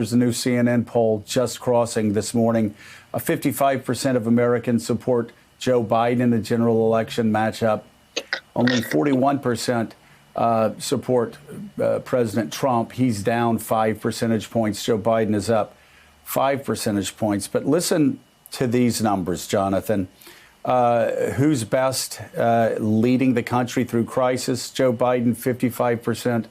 There's a new CNN poll just crossing this morning. 55% of Americans support Joe Biden in the general election matchup. Only 41% support President Trump. He's down 5 percentage points. Joe Biden is up 5 percentage points. But listen to these numbers, Jonathan. Who's best leading the country through crisis? Joe Biden, 55%.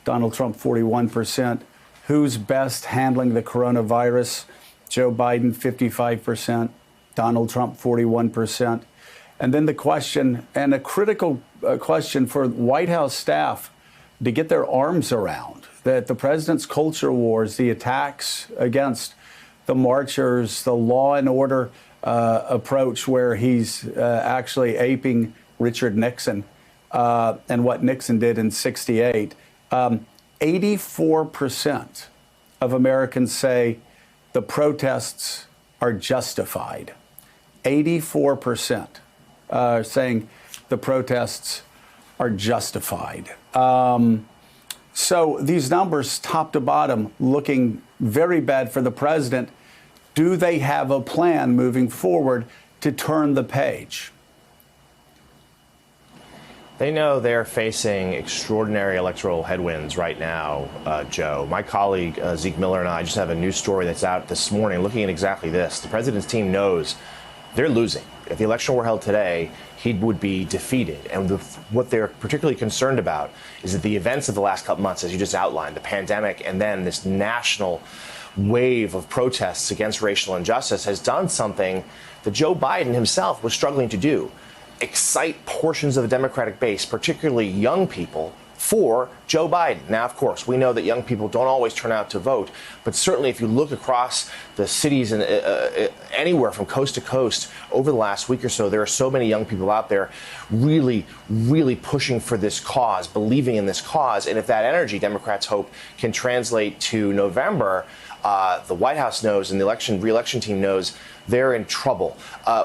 Donald Trump, 41%. Who's best handling the coronavirus? Joe Biden, 55%. Donald Trump, 41%. And then the question, and a critical question for White House staff to get their arms around, that the president's culture wars, the attacks against the marchers, the law and order approach where he's actually aping Richard Nixon and what Nixon did in '68. 84% of Americans say the protests are justified. 84% saying the protests are justified. So these numbers, top to bottom, looking very bad for the president. Do they have a plan moving forward to turn the page? They know they're facing extraordinary electoral headwinds right now, Joe. My colleague, Zeke Miller, and I just have a news story that's out this morning looking at exactly this. The president's team knows they're losing. If the election were held today, he would be defeated. And what they're particularly concerned about is that the events of the last couple months, as you just outlined, the pandemic and then this national wave of protests against racial injustice has done something that Joe Biden himself was struggling to do. Excite portions of the Democratic base, particularly young people, for Joe Biden. Now, of course, we know that young people don't always turn out to vote, but certainly if you look across the cities and anywhere from coast to coast over the last week or so, there are so many young people out there really, really pushing for this cause, believing in this cause. And if that energy, Democrats hope, can translate to November, the White House knows and the re-election team knows they're in trouble.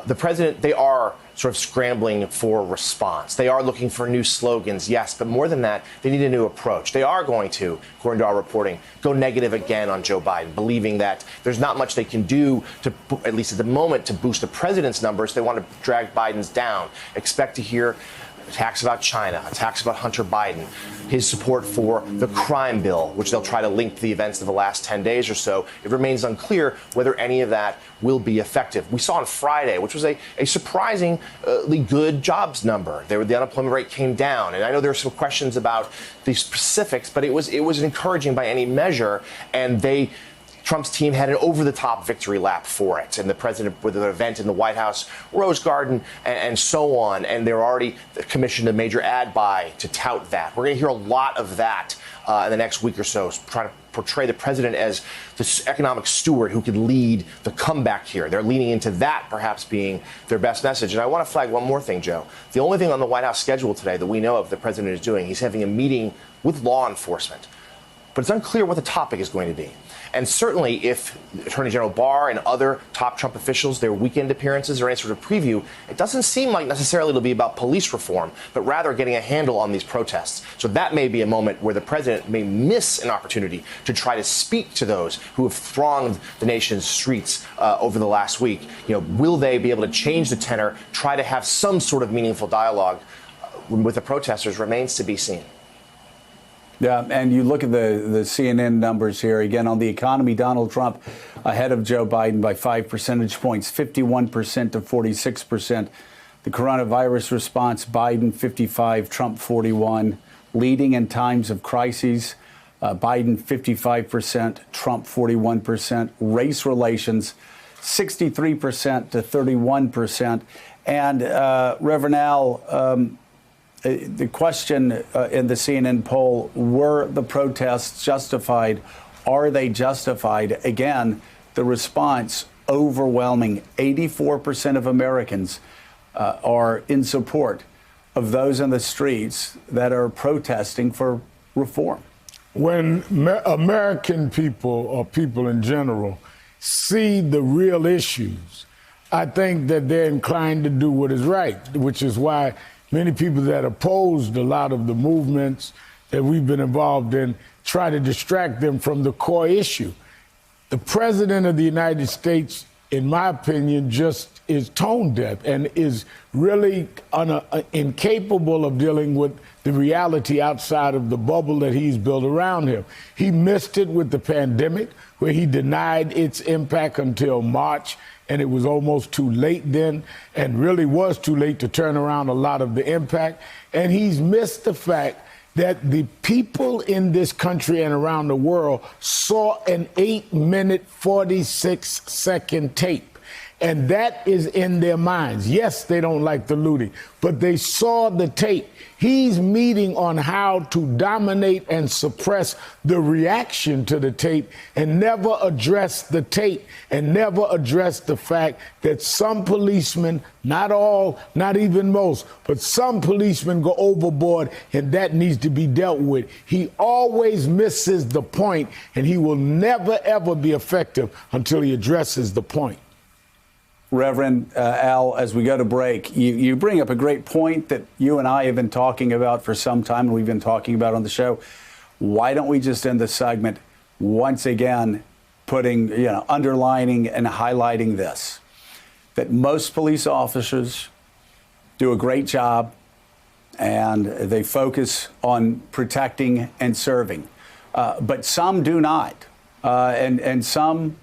The president, they are sort of scrambling for response. They are looking for new slogans, yes, but more than that, they need a new approach. They are going to, according to our reporting, go negative again on Joe Biden, believing that there's not much they can do to, at least at the moment, to boost the president's numbers. They want to drag Biden's down. Expect to hear attacks about China, attacks about Hunter Biden, his support for the crime bill, which they'll try to link to the events of the last 10 days or so. It remains unclear whether any of that will be effective. We saw on Friday, which was a surprisingly good jobs number. The unemployment rate came down. And I know there are some questions about the specifics, but it was encouraging by any measure. And Trump's team had an over-the-top victory lap for it. And the president, with an event in the White House, Rose Garden, and so on. And they're already commissioned a major ad buy to tout that. We're going to hear a lot of that in the next week or so, trying to portray the president as this economic steward who can lead the comeback here. They're leaning into that perhaps being their best message. And I want to flag one more thing, Joe. The only thing on the White House schedule today that we know of the president is doing, he's having a meeting with law enforcement. But it's unclear what the topic is going to be. And certainly if Attorney General Barr and other top Trump officials, their weekend appearances or any sort of preview, it doesn't seem like necessarily it'll be about police reform, but rather getting a handle on these protests. So that may be a moment where the president may miss an opportunity to try to speak to those who have thronged the nation's streets over the last week. Will they be able to change the tenor, try to have some sort of meaningful dialogue with the protesters remains to be seen. Yeah, and you look at the CNN numbers here. Again, on the economy, Donald Trump ahead of Joe Biden by 5 percentage points, 51% to 46%. The coronavirus response, Biden 55, Trump 41. Leading in times of crises, Biden 55%, Trump 41%. Race relations, 63% to 31%. And Reverend Al, the question in the CNN poll, were the protests justified? Are they justified? Again, the response, overwhelming. 84% of Americans are in support of those in the streets that are protesting for reform. When American people, or people in general, see the real issues, I think that they're inclined to do what is right, which is why many people that opposed a lot of the movements that we've been involved in try to distract them from the core issue. The president of the United States, in my opinion, just is tone deaf and is really incapable of dealing with the reality outside of the bubble that he's built around him. He missed it with the pandemic, where he denied its impact until March, and it was almost too late then, and really was too late to turn around a lot of the impact. And he's missed the fact that the people in this country and around the world saw an 8-minute, 46-second tape. And that is in their minds. Yes, they don't like the looting, but they saw the tape. He's meeting on how to dominate and suppress the reaction to the tape and never address the tape and never address the fact that some policemen, not all, not even most, but some policemen go overboard, and that needs to be dealt with. He always misses the point, and he will never, ever be effective until he addresses the point. Reverend Al, as we go to break, you bring up a great point that you and I have been talking about for some time, and we've been talking about on the show. Why don't we just end the segment once again putting, underlining and highlighting this, that most police officers do a great job and they focus on protecting and serving, but some do not, and some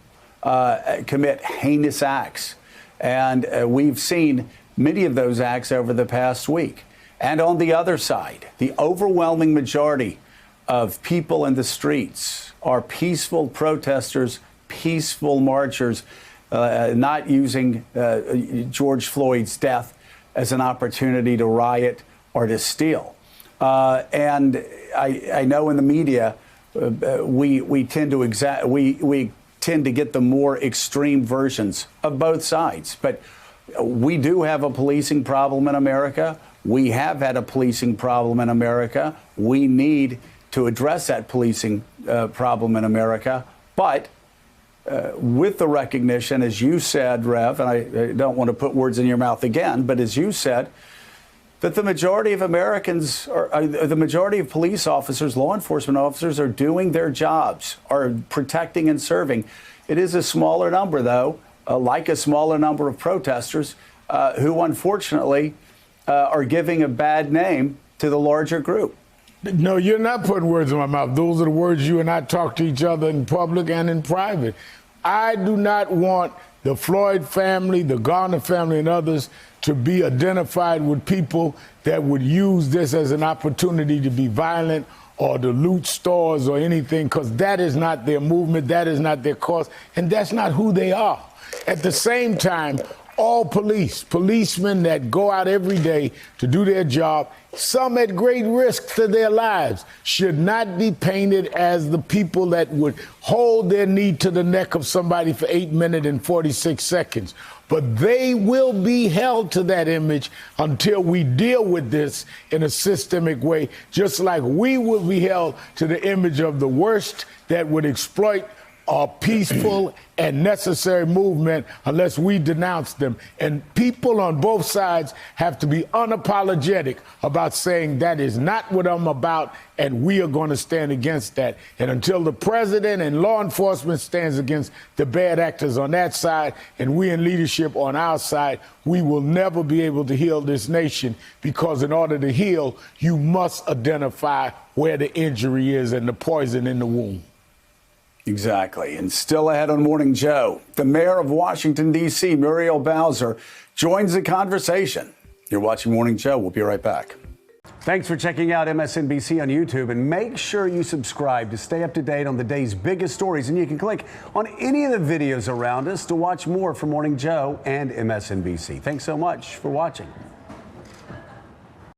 commit heinous acts. And we've seen many of those acts over the past week. And on the other side, the overwhelming majority of people in the streets are peaceful protesters, peaceful marchers, not using George Floyd's death as an opportunity to riot or to steal. And I know in the media, we tend to get the more extreme versions of both sides. But we do have a policing problem in America. We have had a policing problem in America. We need to address that policing problem in America. But with the recognition, as you said, Rev, and I don't want to put words in your mouth again, but as you said, that the majority of Americans, or the majority of police officers, law enforcement officers, are doing their jobs, are protecting and serving. It is a smaller number, though, like a smaller number of protesters who, unfortunately, are giving a bad name to the larger group. No, you're not putting words in my mouth. Those are the words you and I talk to each other in public and in private. I do not want the Floyd family, the Garner family, and others to be identified with people that would use this as an opportunity to be violent or to loot stores or anything, because that is not their movement, that is not their cause, and that's not who they are. At the same time, all policemen that go out every day to do their job, some at great risk to their lives, should not be painted as the people that would hold their knee to the neck of somebody for 8 minutes and 46 seconds. But they will be held to that image until we deal with this in a systemic way, just like we will be held to the image of the worst that would exploit a peaceful and necessary movement unless we denounce them. And people on both sides have to be unapologetic about saying that is not what I'm about, and we are going to stand against that. And until the president and law enforcement stands against the bad actors on that side, and we in leadership on our side, we will never be able to heal this nation, because in order to heal, you must identify where the injury is and the poison in the wound. Exactly. And still ahead on Morning Joe, the mayor of Washington, D.C., Muriel Bowser, joins the conversation. You're watching Morning Joe. We'll be right back. Thanks for checking out MSNBC on YouTube, and make sure you subscribe to stay up to date on the day's biggest stories. And you can click on any of the videos around us to watch more from Morning Joe and MSNBC. Thanks so much for watching.